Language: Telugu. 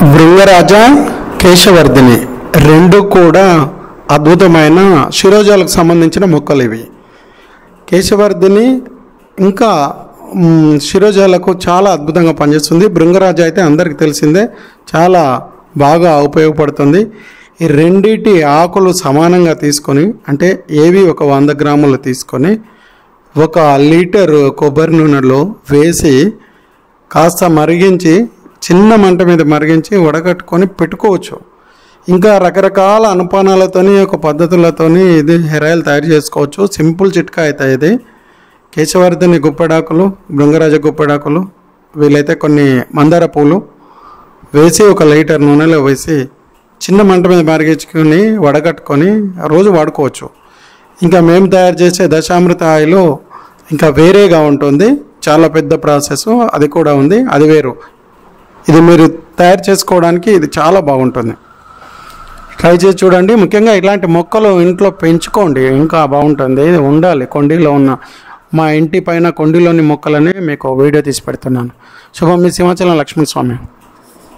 భృంగరాజ, కేశవర్ధిని రెండు కూడా అద్భుతమైన శిరోజాలకు సంబంధించిన మొక్కలు ఇవి. కేశవర్ధిని ఇంకా శిరోజాలకు చాలా అద్భుతంగా పనిచేస్తుంది. భృంగరాజ అయితే అందరికీ తెలిసిందే, చాలా బాగా ఉపయోగపడుతుంది. ఈ రెండిటి ఆకులు సమానంగా తీసుకొని, అంటే ఏవి ఒక 100 గ్రాములు తీసుకొని 1 లీటర్ కొబ్బరి నూనెలో వేసి కాస్త మరిగించి, చిన్న మంట మీద మరిగించి వడగట్టుకొని పెట్టుకోవచ్చు. ఇంకా రకరకాల అనుపానాలతోని ఒక పద్ధతులతోని ఇది హెయిర్ ఆయిల్ తయారు చేసుకోవచ్చు. సింపుల్ చిట్కా అయితే ఇది. కేశవర్ధిని గుప్పెడాకులు, భృంగరాజ గుప్పెడాకులు, వీలైతే కొన్ని మందార పూలు వేసి 1 లీటర్ నూనెలో వేసి చిన్న మంట మీద మరిగించుకొని వడగట్టుకొని రోజు వాడుకోవచ్చు. ఇంకా మేము తయారు చేసే దశామృత ఆయిల్ ఇంకా వేరేగా ఉంటుంది, చాలా పెద్ద ప్రాసెస్, అది కూడా ఉంది, అది వేరు. ఇది మీరు తయారు చేసుకోవడానికి ఇది చాలా బాగుంటుంది, ట్రై చేసి చూడండి. ముఖ్యంగా ఇలాంటి మొక్కలు ఇంట్లో పెంచుకోండి, ఇంకా బాగుంటుంది. ఇది ఉండాలి. కొండీలో ఉన్న మా ఇంటి పైన కొండీలోని మొక్కలని మీకు వీడియో తీసి పెడుతున్నాను. శుభం, మీ సింహాచలం లక్ష్మీస్వామి.